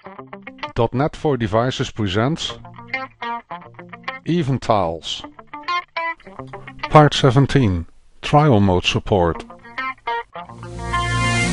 .NET for Devices presents EvenTiles Part 17 Trial Mode Support.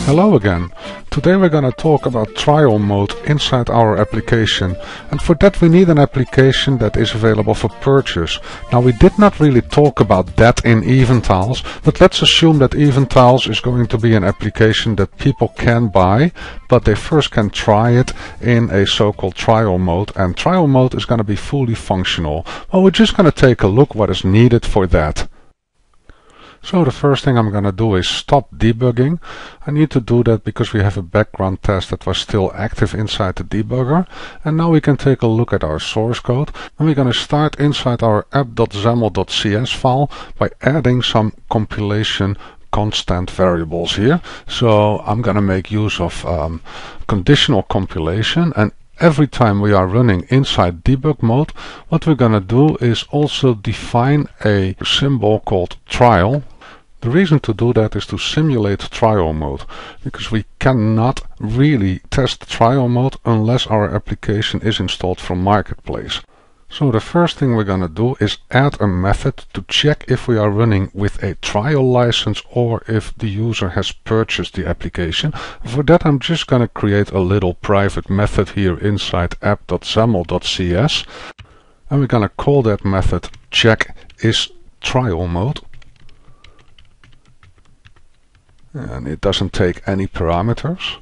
Hello again. Today we're going to talk about trial mode inside our application, and for that we need an application that is available for purchase. Now, we did not really talk about that in EvenTiles, but let's assume that EvenTiles is going to be an application that people can buy, but they first can try it in a so-called trial mode, and trial mode is going to be fully functional. Well, we're just going to take a look what is needed for that. So the first thing I'm going to do is stop debugging. I need to do that because we have a background test that was still active inside the debugger. And now we can take a look at our source code. And we're going to start inside our app.xaml.cs file by adding some compilation constant variables here. So I'm going to make use of conditional compilation, and every time we are running inside debug mode, what we're going to do is also define a symbol called trial. The reason to do that is to simulate trial mode, because we cannot really test trial mode unless our application is installed from Marketplace. So the first thing we're going to do is add a method to check if we are running with a trial license or if the user has purchased the application. For that I'm just going to create a little private method here inside app.xaml.cs, and we're going to call that method check is trial mode. And it doesn't take any parameters.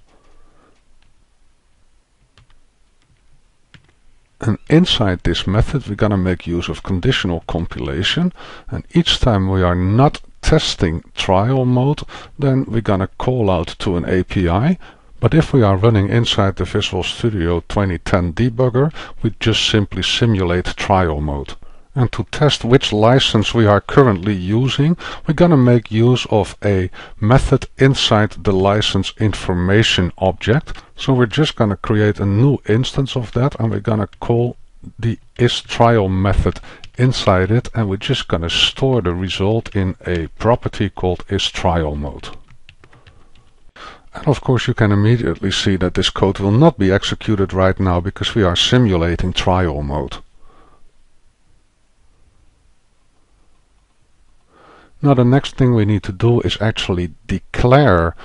And inside this method we're going to make use of conditional compilation, and each time we are not testing trial mode, then we're going to call out to an API. But if we are running inside the Visual Studio 2010 debugger, we just simply simulate trial mode. And to test which license we are currently using, we're going to make use of a method inside the license information object. So we're just going to create a new instance of that, and we're going to call the isTrial method inside it, and we're just going to store the result in a property called isTrial mode. And of course you can immediately see that this code will not be executed right now because we are simulating trial mode. Now the next thing we need to do is actually declare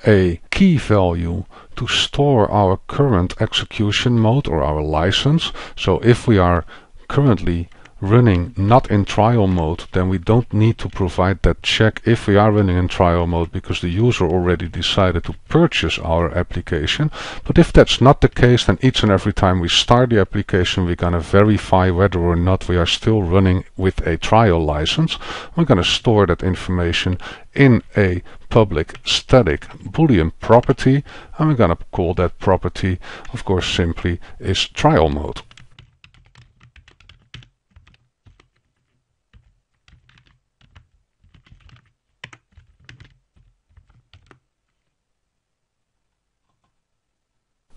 a key value to store our current execution mode or our license. So if we are currently running not in trial mode, then we don't need to provide that check if we are running in trial mode, because the user already decided to purchase our application. But if that's not the case, then each and every time we start the application we're going to verify whether or not we are still running with a trial license. We're going to store that information in a public static boolean property, and we're going to call that property, of course, simply is trial mode.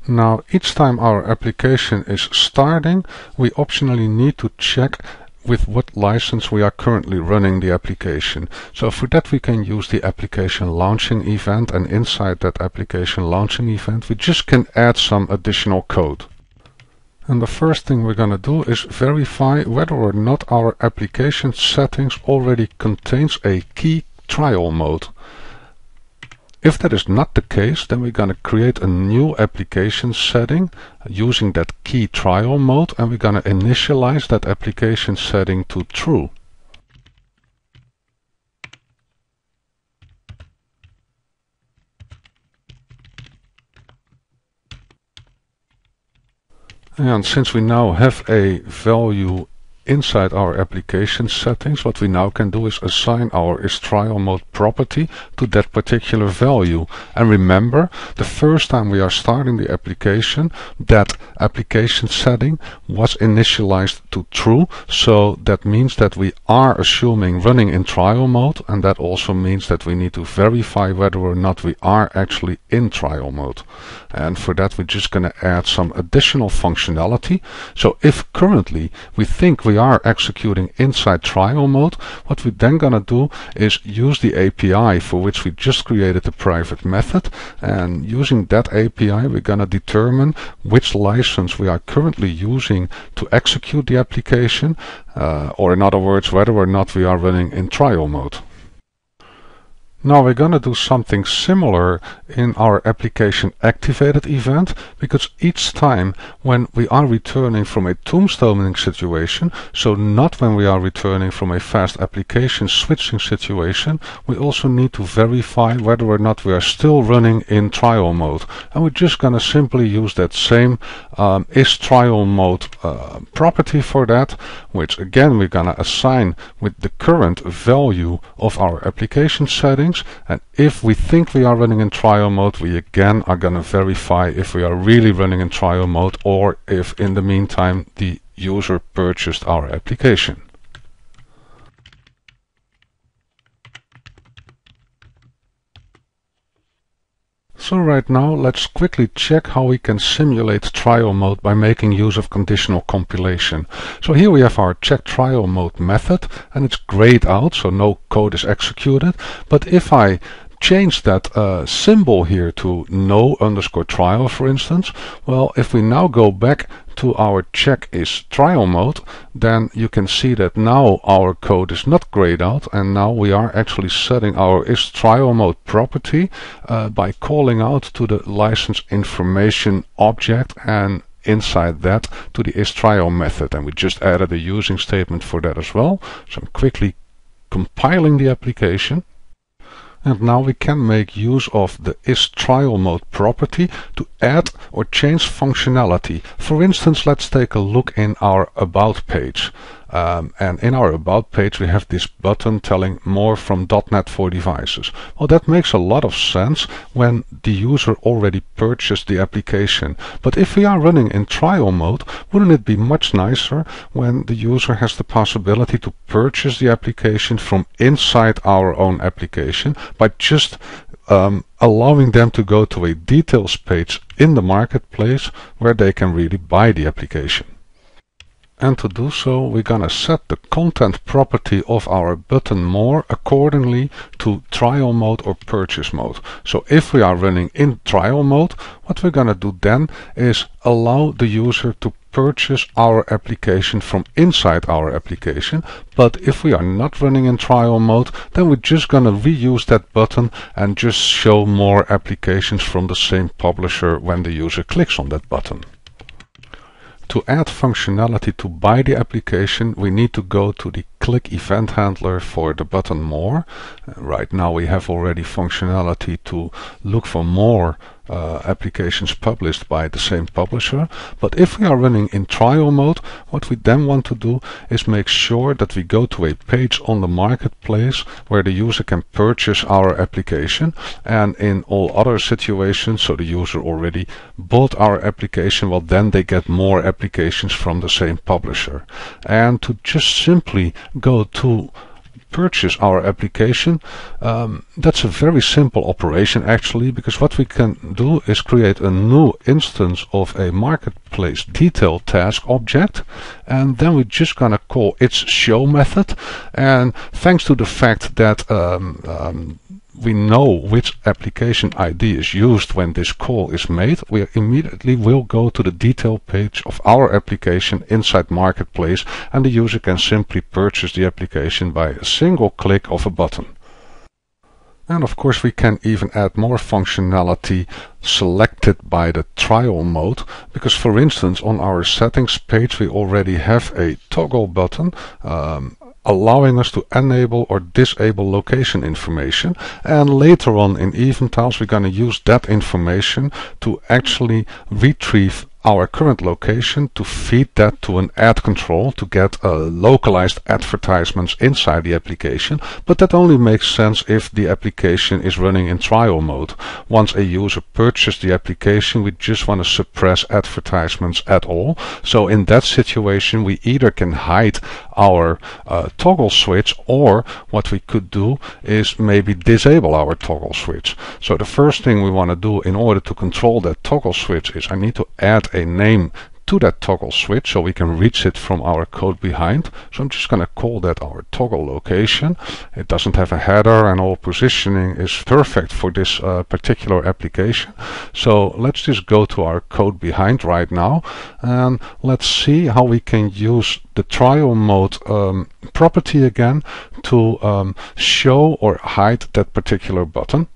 Now each time our application is starting, we optionally need to check with what license we are currently running the application. So for that we can use the application launching event, and inside that application launching event we just can add some additional code. And the first thing we're going to do is verify whether or not our application settings already contains a key trial mode. If that is not the case, then we're going to create a new application setting using that key trial mode, and we're going to initialize that application setting to true. And since we now have a value inside our application settings, what we now can do is assign our isTrial mode property to that particular value. And remember, the first time we are starting the application, that application setting was initialized to true, so that means that we are assuming running in trial mode, and that also means that we need to verify whether or not we are actually in trial mode. And for that we're just going to add some additional functionality. So if currently we think we we are executing inside trial mode, what we're then gonna do is use the API for which we just created a private method, and using that API we're gonna determine which license we are currently using to execute the application, or in other words, whether or not we are running in trial mode. Now we're going to do something similar in our application activated event, because each time when we are returning from a tombstoning situation, so not when we are returning from a fast application switching situation, we also need to verify whether or not we are still running in trial mode. And we're just going to simply use that same is trial mode property for that, which again we're going to assign with the current value of our application settings. And if we think we are running in trial mode, we again are going to verify if we are really running in trial mode, or if in the meantime the user purchased our application. So right now let's quickly check how we can simulate trial mode by making use of conditional compilation. So here we have our check trial mode method, and it's grayed out, so no code is executed. But if I change that symbol here to no_trial, for instance, well, if we now go back to our check is trial mode, then you can see that now our code is not grayed out, and now we are actually setting our is trial mode property by calling out to the license information object, and inside that to the is trial method. And we just added a using statement for that as well. So I'm quickly compiling the application. And now we can make use of the is trial mode property to add or change functionality. For instance, let's take a look in our about page. And in our about page we have this button telling more from .NET for devices. Well, that makes a lot of sense when the user already purchased the application. But if we are running in trial mode, wouldn't it be much nicer when the user has the possibility to purchase the application from inside our own application by just allowing them to go to a details page in the marketplace where they can really buy the application. And to do so, we're gonna set the content property of our button more accordingly to trial mode or purchase mode. So if we are running in trial mode, what we're gonna do then is allow the user to purchase our application from inside our application. But if we are not running in trial mode, then we're just gonna reuse that button and just show more applications from the same publisher when the user clicks on that button. To add functionality to buy the application, we need to go to the click event handler for the button more. Right now we have already functionality to look for more applications published by the same publisher. But if we are running in trial mode, what we then want to do is make sure that we go to a page on the marketplace where the user can purchase our application. And in all other situations, so the user already bought our application, well, then they get more applications from the same publisher. And to just simply go to purchase our application, that's a very simple operation actually, because what we can do is create a new instance of a marketplace detail task object, and then we're just gonna call its show method. And thanks to the fact that we know which application ID is used when this call is made, we immediately will go to the detail page of our application inside Marketplace, and the user can simply purchase the application by a single click of a button. And of course we can even add more functionality selected by the trial mode, because for instance on our settings page we already have a toggle button allowing us to enable or disable location information, and later on in EvenTiles we're going to use that information to actually retrieve our current location to feed that to an ad control to get localized advertisements inside the application. But that only makes sense if the application is running in trial mode. Once a user purchased the application, we just want to suppress advertisements at all. So in that situation we either can hide our toggle switch, or what we could do is maybe disable our toggle switch. So the first thing we want to do in order to control that toggle switch is I need to add a name to that toggle switch so we can reach it from our code behind. So I'm just going to call that our toggle location. It doesn't have a header and all positioning is perfect for this particular application. So let's just go to our code behind right now and let's see how we can use the trial mode property again to show or hide that particular button.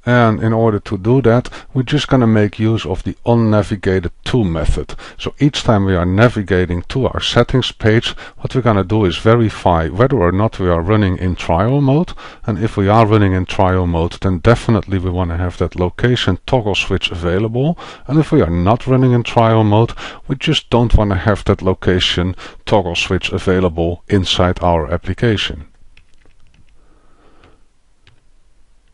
And in order to do that, we're just going to make use of the onNavigated_to method. So each time we are navigating to our settings page, what we're going to do is verify whether or not we are running in trial mode. And if we are running in trial mode, then definitely we want to have that location toggle switch available. And if we are not running in trial mode, we just don't want to have that location toggle switch available inside our application.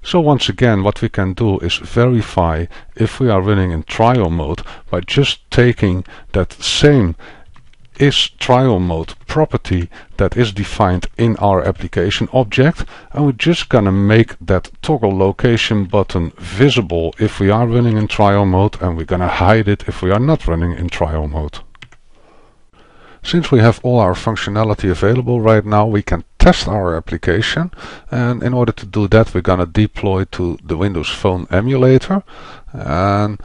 So once again, what we can do is verify if we are running in trial mode by just taking that same isTrialMode property that is defined in our application object, and we're just gonna make that toggle location button visible if we are running in trial mode, and we're gonna hide it if we are not running in trial mode. Since we have all our functionality available right now, we can test our application, and in order to do that we're gonna deploy to the Windows Phone emulator, and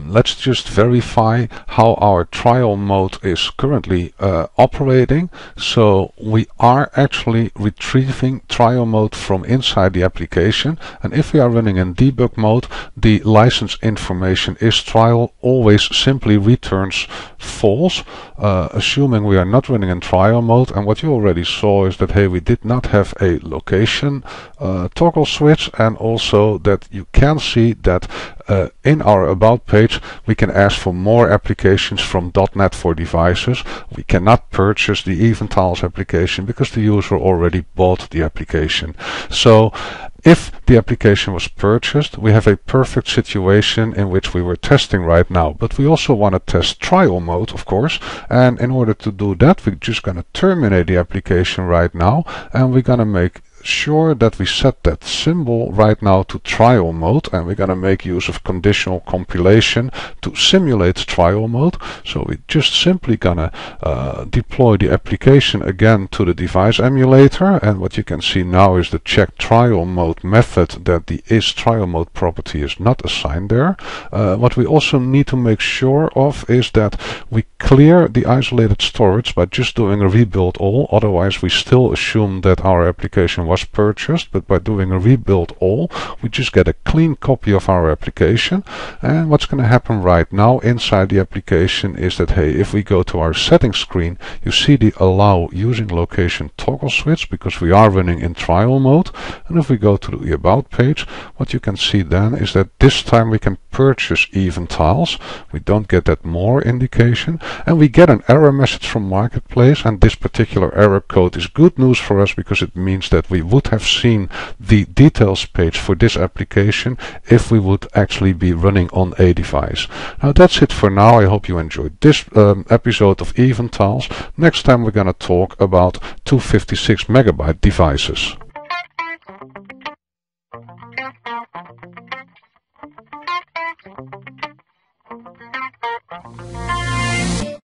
let's just verify how our trial mode is currently operating. So we are actually retrieving trial mode from inside the application, and if we are running in debug mode, the license information isTrial always simply returns false, assuming we are not running in trial mode. And what you already saw is that, hey, we did not have a location toggle switch, and also that you can see that in our About page we can ask for more applications from .NET for devices. We cannot purchase the EvenTiles application because the user already bought the application. So if the application was purchased, we have a perfect situation in which we were testing right now. But we also want to test trial mode, of course, and in order to do that we're just going to terminate the application right now, and we're going to make sure that we set that symbol right now to trial mode, and we're going to make use of conditional compilation to simulate trial mode. So we're just simply gonna deploy the application again to the device emulator, and what you can see now is the check trial mode method, that the isTrialMode property is not assigned there. What we also need to make sure of is that we clear the isolated storage by just doing a rebuild all, otherwise we still assume that our application was purchased. But by doing a rebuild all, we just get a clean copy of our application. And what's going to happen right now inside the application is that, hey, if we go to our settings screen, you see the allow using location toggle switch because we are running in trial mode. And if we go to the About page, what you can see then is that this time we can purchase EvenTiles. We don't get that more indication, and we get an error message from Marketplace, and this particular error code is good news for us because it means that we would have seen the details page for this application if we would actually be running on a device. Now that's it for now. I hope you enjoyed this episode of EvenTiles. Next time we're going to talk about 256 megabyte devices.